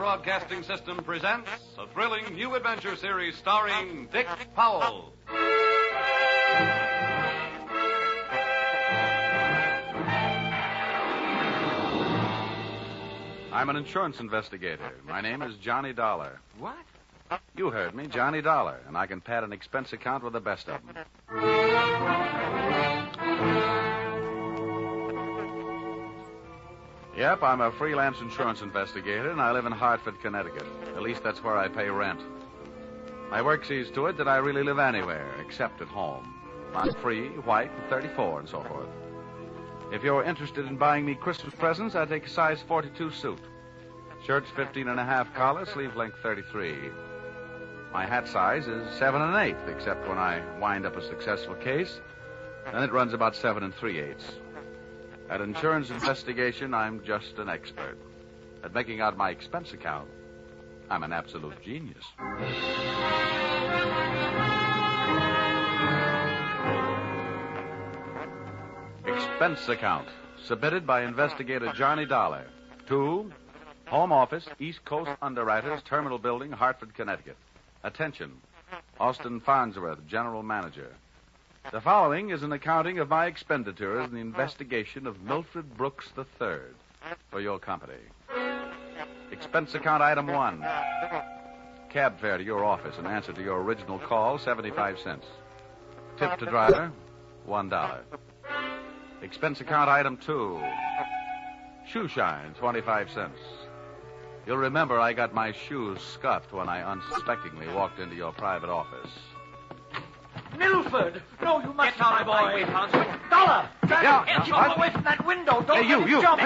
Broadcasting System presents a thrilling new adventure series starring Dick Powell. I'm an insurance investigator. My name is Johnny Dollar. What? You heard me, Johnny Dollar, and I can pad an expense account with the best of them. Yep, I'm a freelance insurance investigator, and I live in Hartford, Connecticut. At least that's where I pay rent. My work sees to it that I really live anywhere, except at home. I'm free, white, 34, and so forth. If you're interested in buying me Christmas presents, I take a size 42 suit. Shirt's 15 and a half collar, sleeve length 33. My hat size is 7 1/8, except when I wind up a successful case. Then it runs about 7 3/8. At insurance investigation, I'm just an expert. At making out my expense account, I'm an absolute genius. Expense account, submitted by investigator Johnny Dollar to Home Office, East Coast Underwriters, Terminal Building, Hartford, Connecticut. Attention, Austin Farnsworth, General Manager. The following is an accounting of my expenditures in the investigation of Milford Brooks III for your company. Expense account item 1. Cab fare to your office in answer to your original call, 75 cents. Tip to driver, $1. Expense account item 2. Shoe shine, 25 cents. You'll remember I got my shoes scuffed when I unsuspectingly walked into your private office. Milford! No, you must not, my boy. Dollar! Keep away from that window. Don't Hey, you. jump.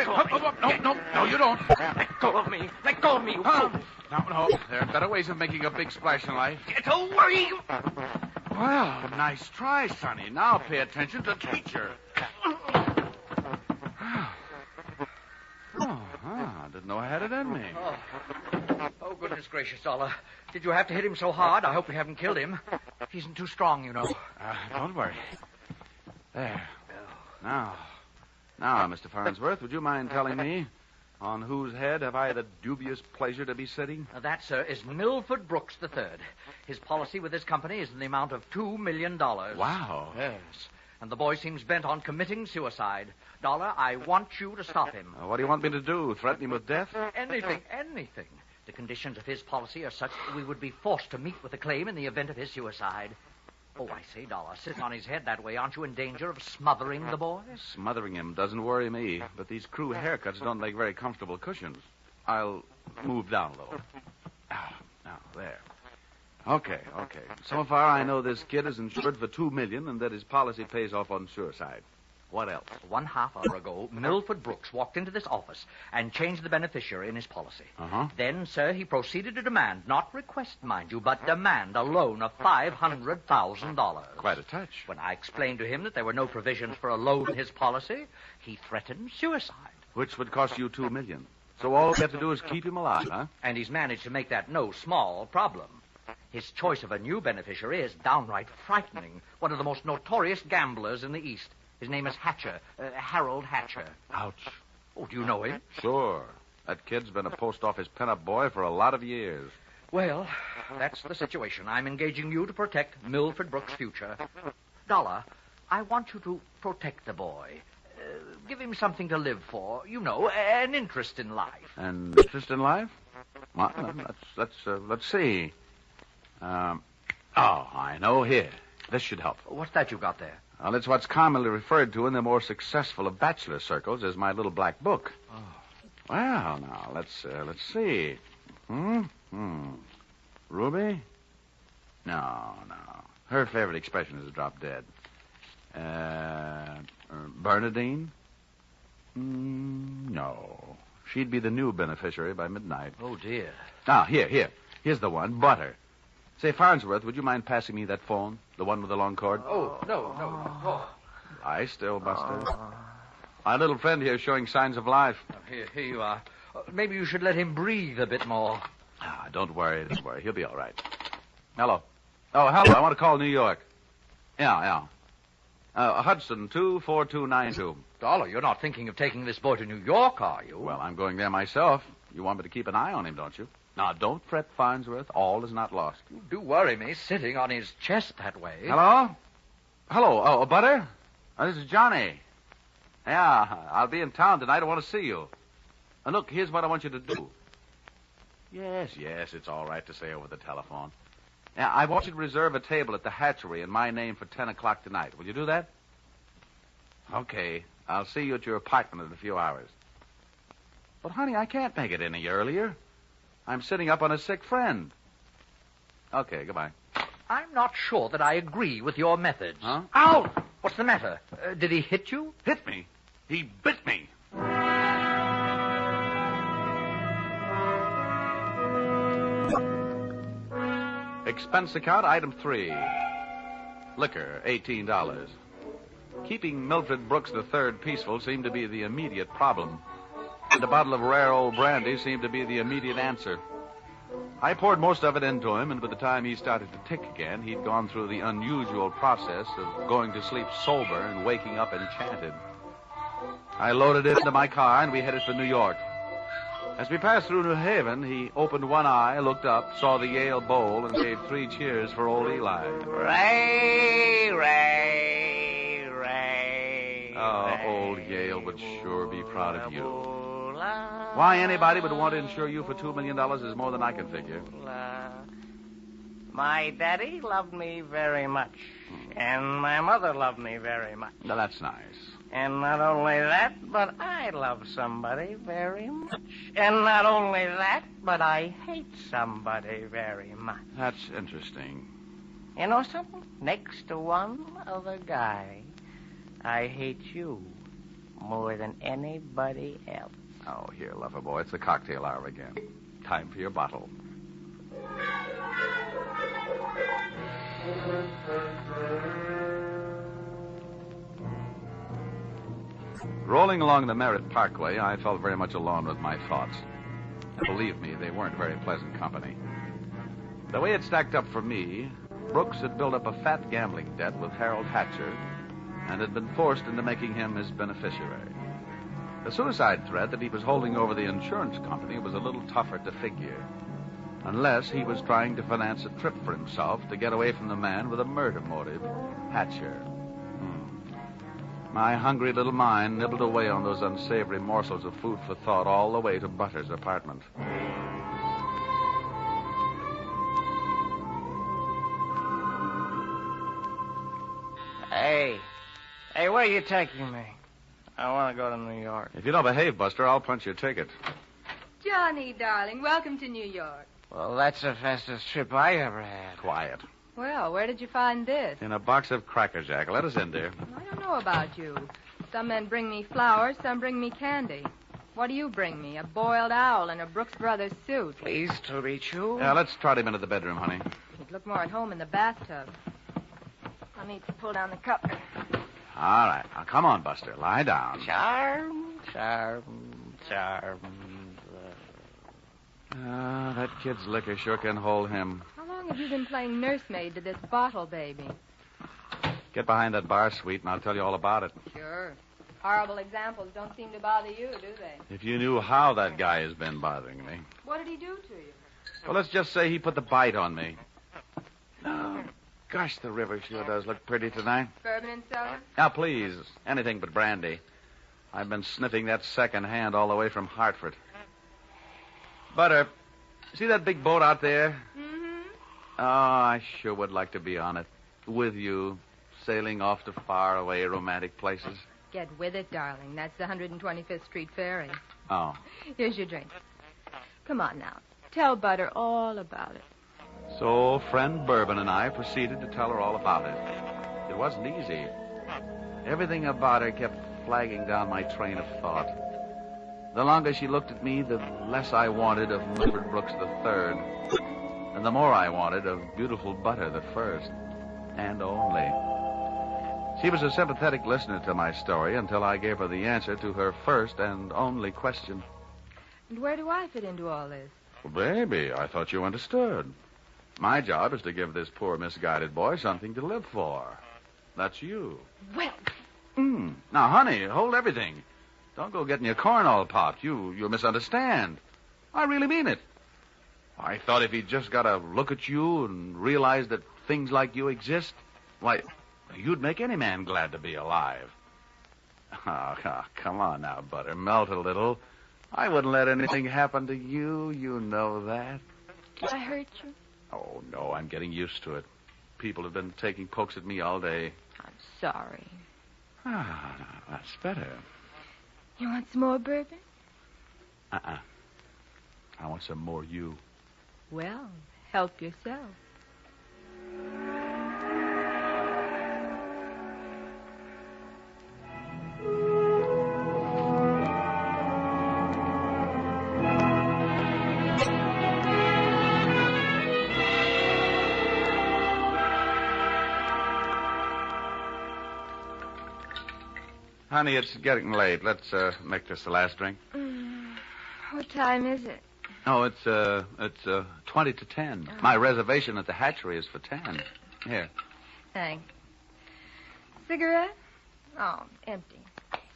No, you don't. Let go of me. Let go of me, you fool. No. There are better ways of making a big splash in life. Get away! Well, nice try, Sonny. Now pay attention to teacher. Didn't know I had it in me. Oh, goodness gracious, Dollar. Did you have to hit him so hard? I hope you haven't killed him. He isn't too strong, you know. Don't worry. There. Now, Mr. Farnsworth, would you mind telling me on whose head have I the dubious pleasure to be sitting? That, sir, is Milford Brooks III. His policy with his company is in the amount of $2 million. Wow. Yes. And the boy seems bent on committing suicide. Dollar, I want you to stop him. What do you want me to do? Threaten him with death? Anything. The conditions of his policy are such that we would be forced to meet with a claim in the event of his suicide. Oh, I say, Dollar, sitting on his head that way, aren't you in danger of smothering the boy? Smothering him doesn't worry me, but these crew haircuts don't make very comfortable cushions. I'll move down a little. Now, there. Okay. So far, I know this kid is insured for $2 million and that his policy pays off on suicide. What else? 1/2 hour ago, Milford Brooks walked into this office and changed the beneficiary in his policy. Then, sir, he proceeded to demand, not request, mind you, but demand a loan of $500,000. Quite a touch. When I explained to him that there were no provisions for a loan in his policy, he threatened suicide. Which would cost you $2 million. So all we have to do is keep him alive, huh? And he's managed to make that no small problem. His choice of a new beneficiary is downright frightening. One of the most notorious gamblers in the East. His name is Hatcher, Harold Hatcher. Ouch. Oh, do you know him? Sure. That kid's been a post office pinup boy for a lot of years. Well, that's the situation. I'm engaging you to protect Milford Brooks' future. Dollar, I want you to protect the boy. Give him something to live for. You know, an interest in life. An interest in life? Well, let's see. I know. Here. This should help. What's that you got there? Well, it's what's commonly referred to in the more successful of bachelor circles as my little black book. Oh. Well, now, let's see. Ruby? No. Her favorite expression is drop dead. Bernadine? No. She'd be the new beneficiary by midnight. Oh, dear. Now, here. Here's the one, Butter. Say, Farnsworth, would you mind passing me that phone? The one with the long cord? Oh, no. Lie still, Buster. My little friend here is showing signs of life. Here you are. Maybe you should let him breathe a bit more. Don't worry. He'll be all right. Hello. Oh, hello. I want to call New York. Yeah. Hudson, 24292. Dollar, you're not thinking of taking this boy to New York, are you? Well, I'm going there myself. You want me to keep an eye on him, don't you? Now, don't fret, Farnsworth. All is not lost. You do worry me, sitting on his chest that way. Hello? Hello, Butter? This is Johnny. Yeah, I'll be in town tonight. I want to see you. And look, here's what I want you to do. Yes, it's all right to say over the telephone. Yeah, I want you to reserve a table at the hatchery in my name for 10 o'clock tonight. Will you do that? Okay. I'll see you at your apartment in a few hours. But, honey, I can't make it any earlier. I'm sitting up on a sick friend. Okay, goodbye. I'm not sure that I agree with your methods. Huh? Ow! What's the matter? Did he hit you? Hit me? He bit me. Expense account, item 3. Liquor, $18. Keeping Milford Brooks III peaceful seemed to be the immediate problem. And a bottle of rare old brandy seemed to be the immediate answer. I poured most of it into him, and by the time he started to tick again, he'd gone through the unusual process of going to sleep sober and waking up enchanted. I loaded it into my car, and we headed for New York. As we passed through New Haven, he opened one eye, looked up, saw the Yale bowl, and gave 3 cheers for old Eli. Ray, Ray, Ray. Oh, old Yale would sure be proud of you. Why anybody would want to insure you for $2 million is more than I can figure. My daddy loved me very much, and my mother loved me very much. Now, that's nice. And not only that, but I love somebody very much. And not only that, but I hate somebody very much. That's interesting. You know something? Next to one other guy, I hate you more than anybody else. Oh, here, lover boy, it's the cocktail hour again. Time for your bottle. Rolling along the Merritt Parkway, I felt very much alone with my thoughts. And believe me, they weren't very pleasant company. The way it stacked up for me, Brooks had built up a fat gambling debt with Harold Hatcher and had been forced into making him his beneficiary. The suicide threat that he was holding over the insurance company was a little tougher to figure, unless he was trying to finance a trip for himself to get away from the man with a murder motive, Hatcher. My hungry little mind nibbled away on those unsavory morsels of food for thought all the way to Butter's apartment. Hey, where are you taking me? I want to go to New York. If you don't behave, Buster, I'll punch your ticket. Johnny, darling, welcome to New York. Well, that's the fastest trip I ever had. Quiet. Well, where did you find this? In a box of Cracker Jack. Let us in, dear. I don't know about you. Some men bring me flowers, some bring me candy. What do you bring me? A boiled owl in a Brooks Brothers suit. Pleased to meet you. Yeah, let's trot him into the bedroom, honey. He'd look more at home in the bathtub. I'll need to pull down the cup. All right. Now, come on, Buster. Lie down. Charm. That kid's liquor sure can hold him. How long have you been playing nursemaid to this bottle baby? Get behind that bar suite, and I'll tell you all about it. Sure. Horrible examples don't seem to bother you, do they? If you knew how that guy has been bothering me. What did he do to you? Well, let's just say he put the bite on me. Oh, gosh, the river sure does look pretty tonight. Bourbon and soda? Now, please, anything but brandy. I've been sniffing that second hand all the way from Hartford. Butter, see that big boat out there? Mm-hmm. Oh, I sure would like to be on it. With you, sailing off to faraway romantic places. Get with it, darling. That's the 125th Street Ferry. Oh. Here's your drink. Come on now. Tell Butter all about it. So, friend Bourbon and I proceeded to tell her all about it. It wasn't easy. Everything about her kept flagging down my train of thought. The longer she looked at me, the less I wanted of Milford Brooks III, and the more I wanted of beautiful Butter the first, and only. She was a sympathetic listener to my story until I gave her the answer to her first and only question. And where do I fit into all this? Well, baby, I thought you understood. My job is to give this poor misguided boy something to live for. That's you. Well... Now, honey, hold everything. Don't go getting your corn all popped. You misunderstand. I really mean it. I thought if he'd just got a look at you and realized that things like you exist, why, you'd make any man glad to be alive. Oh, come on now, Butter. Melt a little. I wouldn't let anything happen to you. You know that. Did I hurt you? Oh, no, I'm getting used to it. People have been taking pokes at me all day. I'm sorry. Ah, that's better. You want some more bourbon? Uh-uh. I want some more you. Well, help yourself. Honey, it's getting late. Let's make this the last drink. What time is it? Oh, it's 20 to 10. Oh. My reservation at the hatchery is for 10. Here. Thanks. Cigarette? Oh, empty.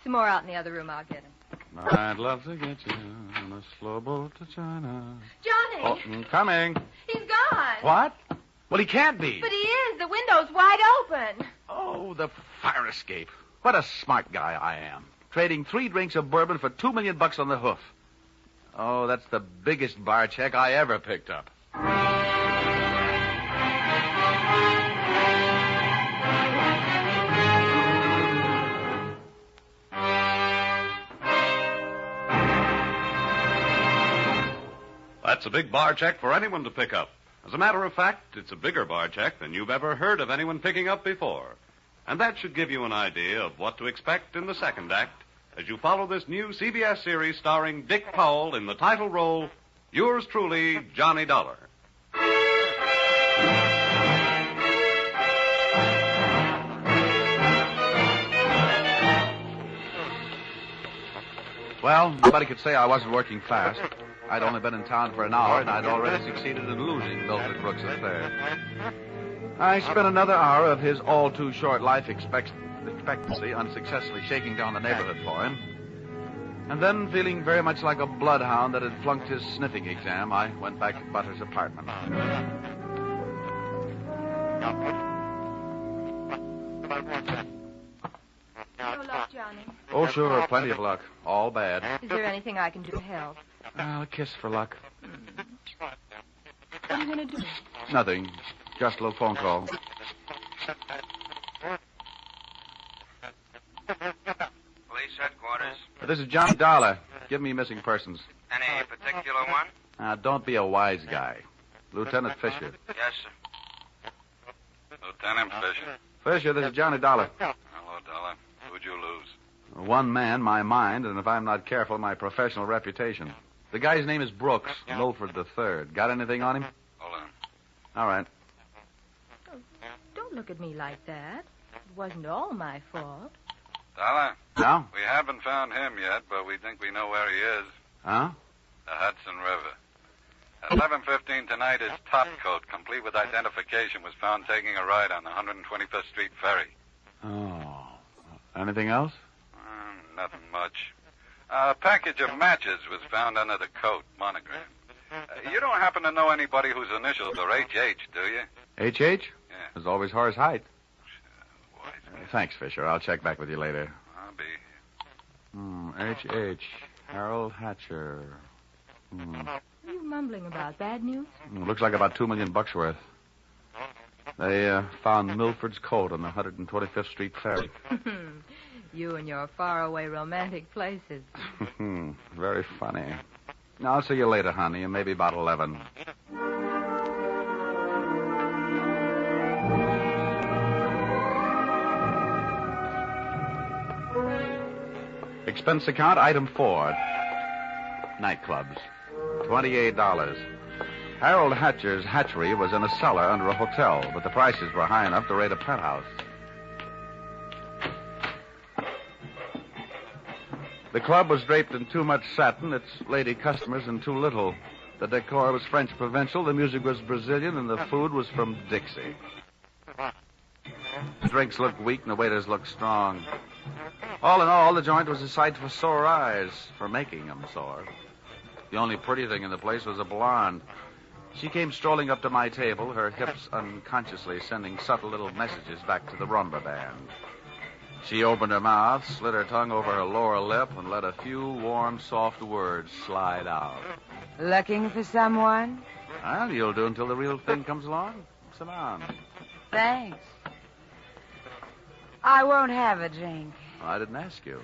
Some more out in the other room. I'll get them. I'd love to get you on a slow boat to China. Johnny! Oh, coming. He's gone. What? Well, he can't be. But he is. The window's wide open. Oh, the fire escape. What a smart guy I am. Trading 3 drinks of bourbon for $2 million on the hoof. Oh, that's the biggest bar check I ever picked up. That's a big bar check for anyone to pick up. As a matter of fact, it's a bigger bar check than you've ever heard of anyone picking up before. And that should give you an idea of what to expect in the second act as you follow this new CBS series starring Dick Powell in the title role, yours truly, Johnny Dollar. Well, nobody could say I wasn't working fast. I'd only been in town for an hour, and I'd already succeeded in losing Milford Brooks III. I spent another hour of his all-too-short life expectancy unsuccessfully shaking down the neighborhood for him. And then, feeling very much like a bloodhound that had flunked his sniffing exam, I went back to Butter's apartment. No luck, Johnny. Oh, sure, plenty of luck. All bad. Is there anything I can do to help? A kiss for luck. What are you going to do? Nothing. Just a little phone call. Police headquarters. This is Johnny Dollar. Give me missing persons. Any particular one? Don't be a wise guy. Lieutenant Fisher. Yes, sir. Lieutenant Fisher. Fisher, this is Johnny Dollar. Hello, Dollar. Who'd you lose? One man, my mind, and if I'm not careful, my professional reputation. The guy's name is Brooks, Milford III. Got anything on him? Hold on. All right. Oh, don't look at me like that. It wasn't all my fault. Dollar? No? We haven't found him yet, but we think we know where he is. Huh? The Hudson River. At 11:15 tonight, his top coat, complete with identification, was found taking a ride on the 125th Street ferry. Oh. Anything else? Nothing much. A package of matches was found under the coat, monogram. You don't happen to know anybody whose initials are H.H., do you? H.H.? Yeah. There's always Horace Height. Wise. Thanks, Fisher. I'll check back with you later. I'll be. H.H. Harold Hatcher. What are you mumbling about? Bad news? Looks like about $2 million worth. They found Milford's coat on the 125th Street ferry. You and your faraway romantic places. Very funny. I'll see you later, honey, and maybe about 11. Expense account, item 4. Nightclubs. $28. Harold Hatcher's hatchery was in a cellar under a hotel, but the prices were high enough to rate a penthouse. The club was draped in too much satin, its lady customers in too little. The decor was French provincial, the music was Brazilian, and the food was from Dixie. The drinks looked weak and the waiters looked strong. All in all, the joint was a sight for sore eyes, for making them sore. The only pretty thing in the place was a blonde. She came strolling up to my table, her hips unconsciously sending subtle little messages back to the rumba band. She opened her mouth, slid her tongue over her lower lip, and let a few warm, soft words slide out. Looking for someone? Well, you'll do until the real thing comes along. Sit down. Thanks. I won't have a drink. Well, I didn't ask you.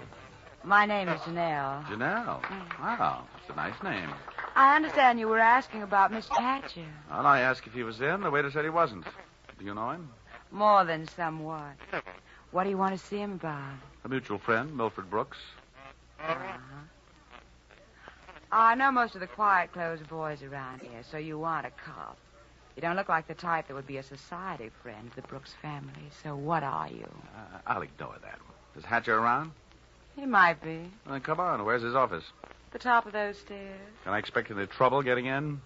My name is Janelle. Janelle. Wow, that's a nice name. I understand you were asking about Mr. Hatcher. Well, I asked if he was in. The waiter said he wasn't. Do you know him? More than somewhat. What do you want to see him about? A mutual friend, Milford Brooks. Uh-huh. I know most of the quiet-clothes boys around here, so you want a cop. You don't look like the type that would be a society friend of the Brooks family, so what are you? I'll ignore that. Is Hatcher around? He might be. Well, then come on. Where's his office? The top of those stairs. Can I expect any trouble getting in?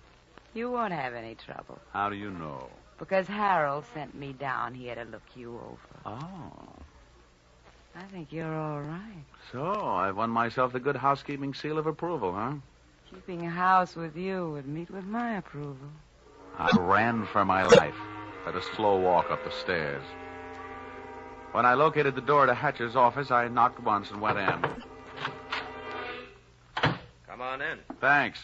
You won't have any trouble. How do you know? Because Harold sent me down here to look you over. Oh. I think you're all right. So, I've won myself the good housekeeping seal of approval, huh? Keeping house with you would meet with my approval. I ran for my life at a slow walk up the stairs. When I located the door to Hatcher's office, I knocked once and went in. Come on in. Thanks.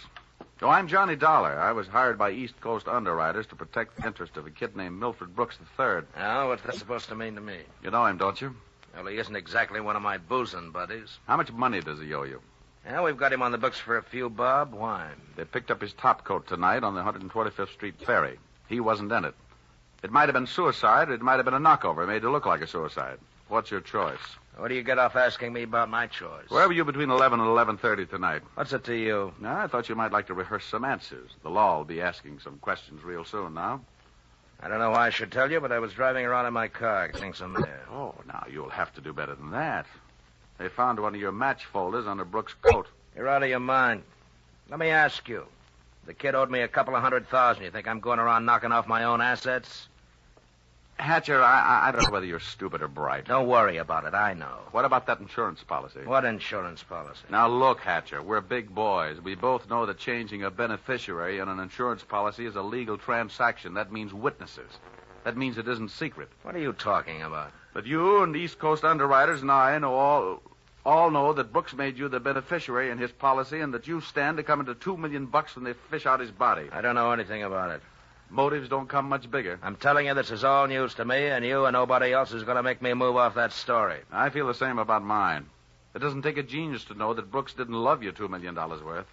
Oh, I'm Johnny Dollar. I was hired by East Coast underwriters to protect the interest of a kid named Milford Brooks III. Now, what's that supposed to mean to me? You know him, don't you? Well, he isn't exactly one of my boozing buddies. How much money does he owe you? Yeah, we've got him on the books for a few bob. Why? They picked up his top coat tonight on the 125th Street ferry. He wasn't in it. It might have been suicide, or it might have been a knockover made to look like a suicide. What's your choice? What do you get off asking me about my choice? Where were you between 11 and 11:30 tonight? What's it to you? Now, I thought you might like to rehearse some answers. The law will be asking some questions real soon now. I don't know why I should tell you, but I was driving around in my car getting some air. Oh, now, you'll have to do better than that. They found one of your match folders under Brooks' coat. You're out of your mind. Let me ask you. The kid owed me a couple of $100,000. You think I'm going around knocking off my own assets? Hatcher, I don't know whether you're stupid or bright. Don't worry about it. I know. What about that insurance policy? What insurance policy? Now, look, Hatcher, we're big boys. We both know that changing a beneficiary on an insurance policy is a legal transaction. That means witnesses. That means it isn't secret. What are you talking about? But you and East Coast underwriters and I know all know that Brooks made you the beneficiary in his policy and that you stand to come into $2 million when they fish out his body. I don't know anything about it. Motives don't come much bigger. I'm telling you this is all news to me, and you and nobody else is going to make me move off that story. I feel the same about mine. It doesn't take a genius to know that Brooks didn't love you $2 million worth.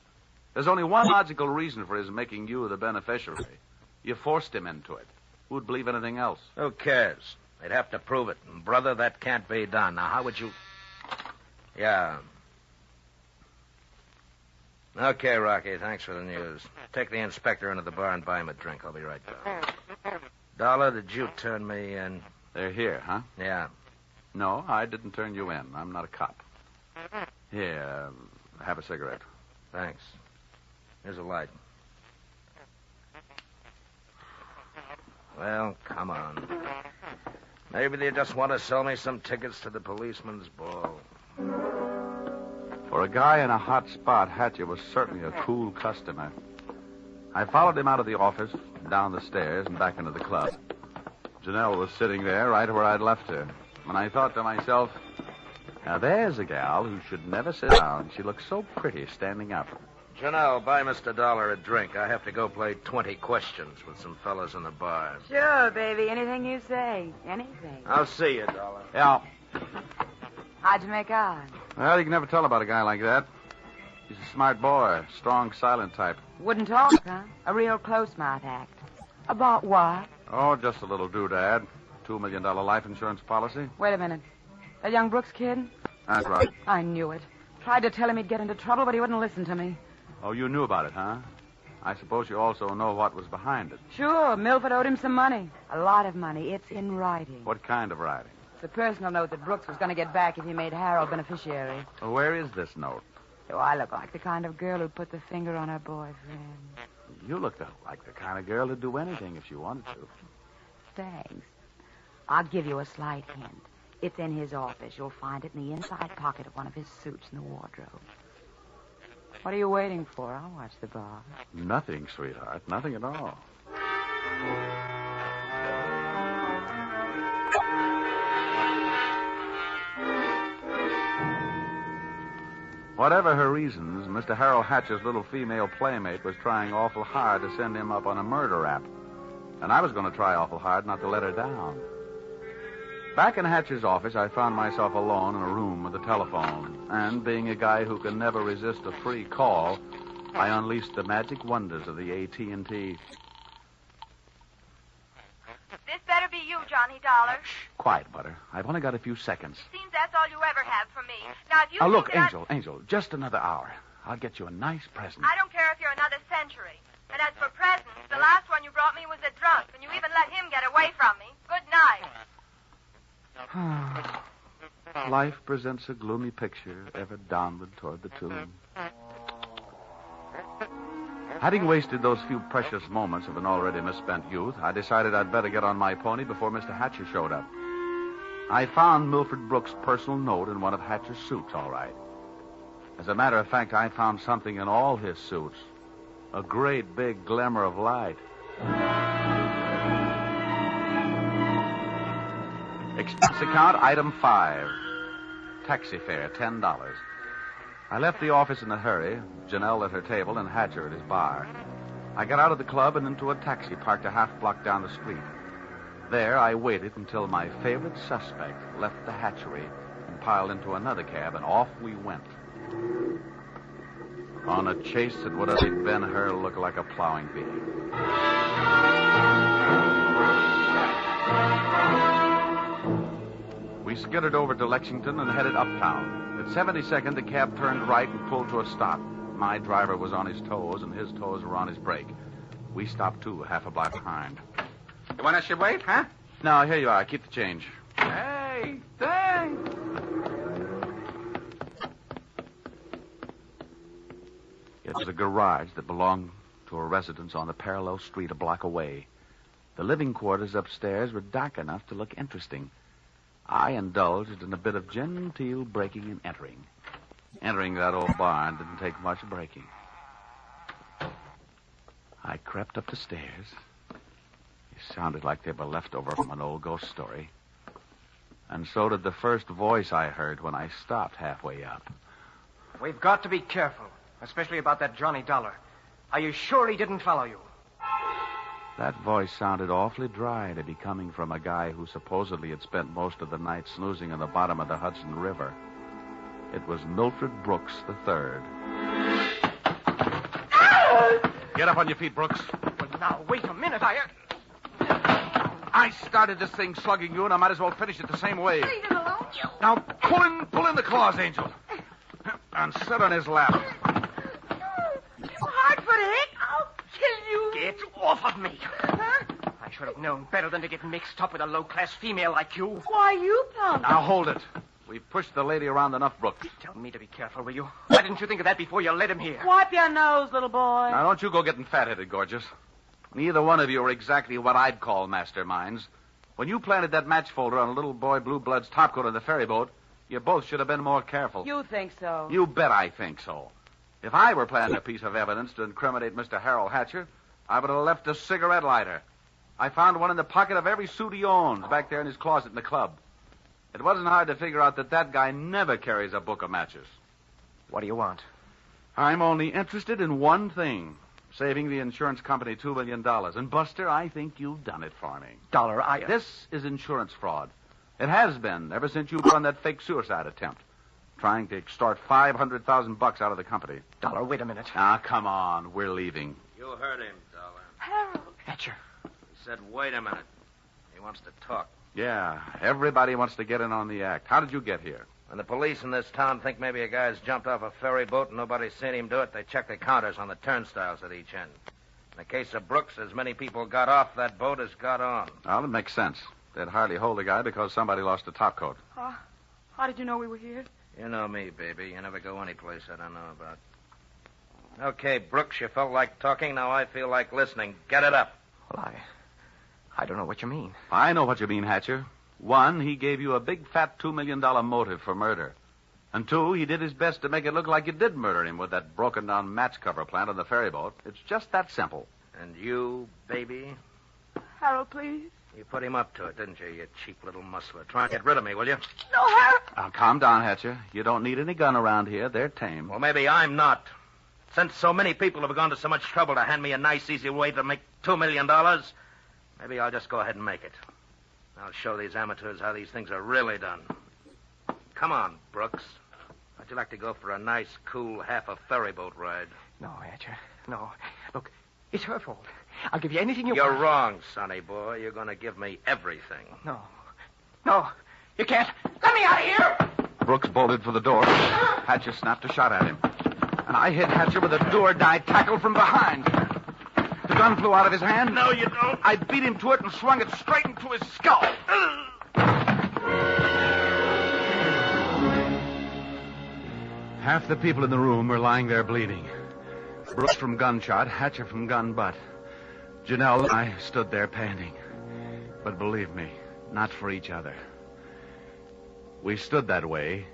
There's only one logical reason for his making you the beneficiary. You forced him into it. Who'd believe anything else? Who cares? They'd have to prove it. And, brother, that can't be done. Now, how would you... Yeah. Okay, Rocky, thanks for the news. Take the inspector into the bar and buy him a drink. I'll be right back. Dollar, did you turn me in? They're here, huh? Yeah. No, I didn't turn you in. I'm not a cop. Here, have a cigarette. Thanks. Here's a light. Well, come on. Maybe they just want to sell me some tickets to the policeman's ball. For a guy in a hot spot, Hatcher was certainly a cool customer. I followed him out of the office, down the stairs, and back into the club. Janelle was sitting there right where I'd left her. And I thought to myself, now there's a gal who should never sit down. She looks so pretty standing up. Janelle, buy Mr. Dollar a drink. I have to go play 20 questions with some fellas in the bar. Sure, baby. Anything you say. Anything. I'll see you, Dollar. Yeah. How'd you make out? Well, you can never tell about a guy like that. He's a smart boy, strong, silent type. Wouldn't talk, huh? A real close-mouth act. About what? Oh, just a little doodad. $2 million life insurance policy. Wait a minute. That young Brooks kid? That's right. I knew it. Tried to tell him he'd get into trouble, but he wouldn't listen to me. Oh, you knew about it, huh? I suppose you also know what was behind it. Sure, Milford owed him some money. A lot of money. It's in writing. What kind of writing? It's a personal note that Brooks was going to get back if he made Harold beneficiary. Well, where is this note? Do I look like the kind of girl who'd put the finger on her boyfriend? You look like the kind of girl who'd do anything if she wanted to. Thanks. I'll give you a slight hint. It's in his office. You'll find it in the inside pocket of one of his suits in the wardrobe. What are you waiting for? I'll watch the bar. Nothing, sweetheart. Nothing at all. Whatever her reasons, Mr. Harold Hatcher's little female playmate was trying awful hard to send him up on a murder rap. And I was going to try awful hard not to let her down. Back in Hatcher's office, I found myself alone in a room with a telephone. And being a guy who can never resist a free call, I unleashed the magic wonders of the AT&T. This better be you, Johnny Dollar. Quiet, Butter. I've only got a few seconds. Seems that's all you ever have for me. Now, if you Oh, think look, that Angel, just another hour. I'll get you a nice present. I don't care if you're another century. And as for presents, the last one you brought me was a drunk, and you even let him get away from me. Good night. Life presents a gloomy picture, ever downward toward the tomb. Having wasted those few precious moments of an already misspent youth, I decided I'd better get on my pony before Mr. Hatcher showed up. I found Milford Brooks' personal note in one of Hatcher's suits, all right. As a matter of fact, I found something in all his suits. A great big glimmer of light. Expense account, item 5. Taxi fare, $10. I left the office in a hurry, Janelle at her table and Hatcher at his bar. I got out of the club and into a taxi parked a half block down the street. There, I waited until my favorite suspect left the hatchery and piled into another cab, and off we went. On a chase that would have made Ben-Hur look like a plowing bee. We skittered over to Lexington and headed uptown. At 72nd, the cab turned right and pulled to a stop. My driver was on his toes, and his toes were on his brake. We stopped, too, half a block behind. You want us to wait, huh? No, here you are. Keep the change. Hey, thanks. It was a garage that belonged to a residence on the parallel street a block away. The living quarters upstairs were dark enough to look interesting. I indulged in a bit of genteel breaking and entering. Entering that old barn didn't take much breaking. I crept up the stairs. It sounded like they were left over from an old ghost story. And so did the first voice I heard when I stopped halfway up. We've got to be careful, especially about that Johnny Dollar. Are you sure he didn't follow you? That voice sounded awfully dry to be coming from a guy who supposedly had spent most of the night snoozing on the bottom of the Hudson River. It was Milford Brooks III. Get up on your feet, Brooks. Well, now, wait a minute. I started this thing slugging you, and I might as well finish it the same way. Leave him alone. Now, pull in the claws, Angel. And sit on his lap. Hard-footed. I'll kill you. Get off of me. Huh? I should have known better than to get mixed up with a low-class female like you. Why, you punk. Now, hold it. We've pushed the lady around enough, Brooks. Tell me to be careful, will you? Why didn't you think of that before you led him here? Wipe your nose, little boy. Now, don't you go getting fat-headed, gorgeous. Neither one of you are exactly what I'd call masterminds. When you planted that match folder on a little boy Blue Blood's topcoat on the ferry boat, you both should have been more careful. You think so? You bet I think so. If I were planting a piece of evidence to incriminate Mr. Harold Hatcher, I would have left a cigarette lighter. I found one in the pocket of every suit he owns back there in his closet in the club. It wasn't hard to figure out that guy never carries a book of matches. What do you want? I'm only interested in one thing. Saving the insurance company $2 million. And, Buster, I think you've done it for me. Dollar, This is insurance fraud. It has been ever since you run that fake suicide attempt. Trying to extort $500,000 out of the company. Dollar, wait a minute. Ah, come on. We're leaving. You heard him, Dollar. Harold. Hatcher. He said, wait a minute. He wants to talk. Yeah, everybody wants to get in on the act. How did you get here? When the police in this town think maybe a guy's jumped off a ferry boat and nobody's seen him do it, they check the counters on the turnstiles at each end. In the case of Brooks, as many people got off that boat as got on. Well, it makes sense. They'd hardly hold the guy because somebody lost a topcoat. How did you know we were here? You know me, baby. You never go any place I don't know about. Okay, Brooks, you felt like talking. Now I feel like listening. Get it up. Well, I don't know what you mean. I know what you mean, Hatcher. One, he gave you a big, fat $2 million motive for murder. And 2, he did his best to make it look like you did murder him with that broken-down match cover plant on the ferry boat. It's just that simple. And you, baby? Harold, please. You put him up to it, didn't you, you cheap little muscler? Try and get rid of me, will you? No, Harold. Now, calm down, Hatcher. You don't need any gun around here. They're tame. Well, maybe I'm not. Since so many people have gone to so much trouble to hand me a nice, easy way to make $2 million, maybe I'll just go ahead and make it. I'll show these amateurs how these things are really done. Come on, Brooks. How'd you like to go for a nice, cool, half a ferry boat ride? No, Hatcher. No. Look, it's her fault. I'll give you anything you You're want. wrong, sonny boy. You're going to give me everything. No. No. You can't. Let me out of here! Brooks bolted for the door. Hatcher snapped a shot at him. And I hit Hatcher with a do-or-die tackle from behind. The gun flew out of his hand. No, you don't. I beat him to it and swung it straight into his skull. Half the people in the room were lying there bleeding. Brooks from gunshot, Hatcher from gun butt. Janelle and I stood there panting. But believe me, not for each other. We stood that way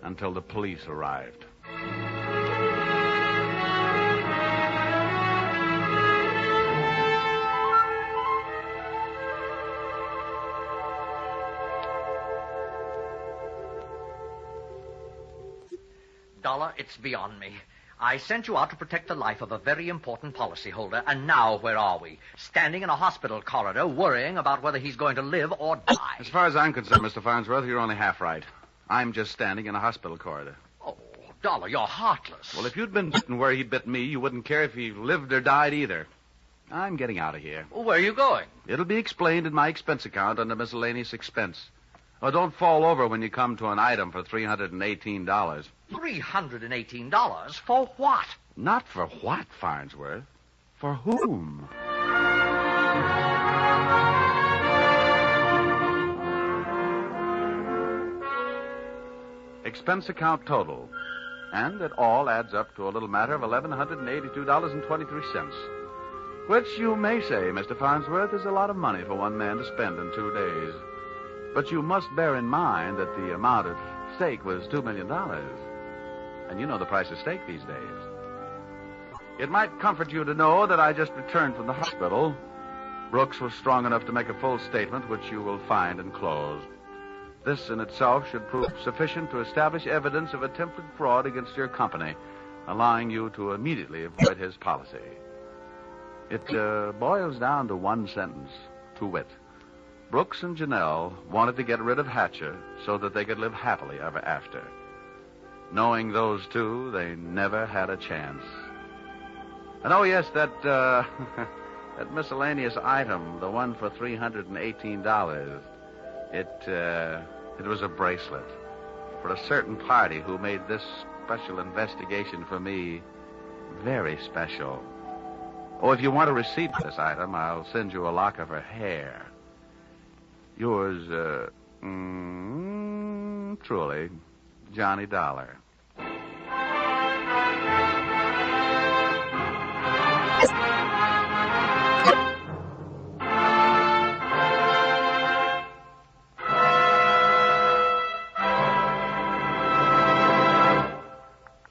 until the police arrived. Dollar, it's beyond me. I sent you out to protect the life of a very important policyholder, and now where are we? Standing in a hospital corridor, worrying about whether he's going to live or die. As far as I'm concerned, Mr. Farnsworth, you're only half right. I'm just standing in a hospital corridor. Oh, Dollar, you're heartless. Well, if you'd been bitten where he bit me, you wouldn't care if he lived or died either. I'm getting out of here. Where are you going? It'll be explained in my expense account under miscellaneous expense. Oh, don't fall over when you come to an item for $318. $318? For what? Not for what, Farnsworth? For whom? Expense account total. And it all adds up to a little matter of $1,182.23. Which you may say, Mr. Farnsworth, is a lot of money for one man to spend in 2 days. But you must bear in mind that the amount at stake was $2 million. And you know the price of steak these days. It might comfort you to know that I just returned from the hospital. Brooks was strong enough to make a full statement, which you will find enclosed. This in itself should prove sufficient to establish evidence of attempted fraud against your company, allowing you to immediately avoid his policy. It boils down to one sentence, to wit. Brooks and Janelle wanted to get rid of Hatcher so that they could live happily ever after. Knowing those two, they never had a chance. And oh, yes, that that miscellaneous item, the one for $318, it was a bracelet for a certain party who made this special investigation for me very special. Oh, if you want a receipt for this item, I'll send you a lock of her hair. Yours, truly, Johnny Dollar.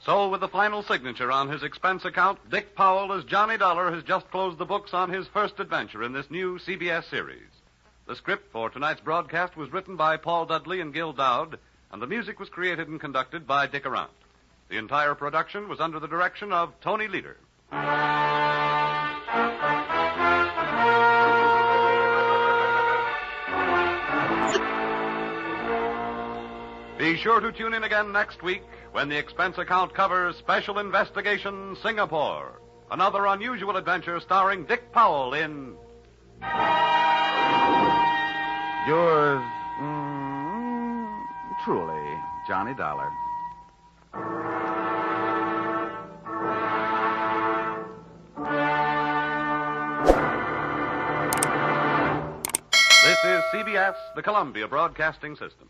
So, with the final signature on his expense account, Dick Powell as Johnny Dollar has just closed the books on his first adventure in this new CBS series. The script for tonight's broadcast was written by Paul Dudley and Gil Dowd, and the music was created and conducted by Dick Arant. The entire production was under the direction of Tony Leader. Be sure to tune in again next week when the expense account covers Special Investigation Singapore, another unusual adventure starring Dick Powell in... Yours, truly, Johnny Dollar. This is CBS, the Columbia Broadcasting System.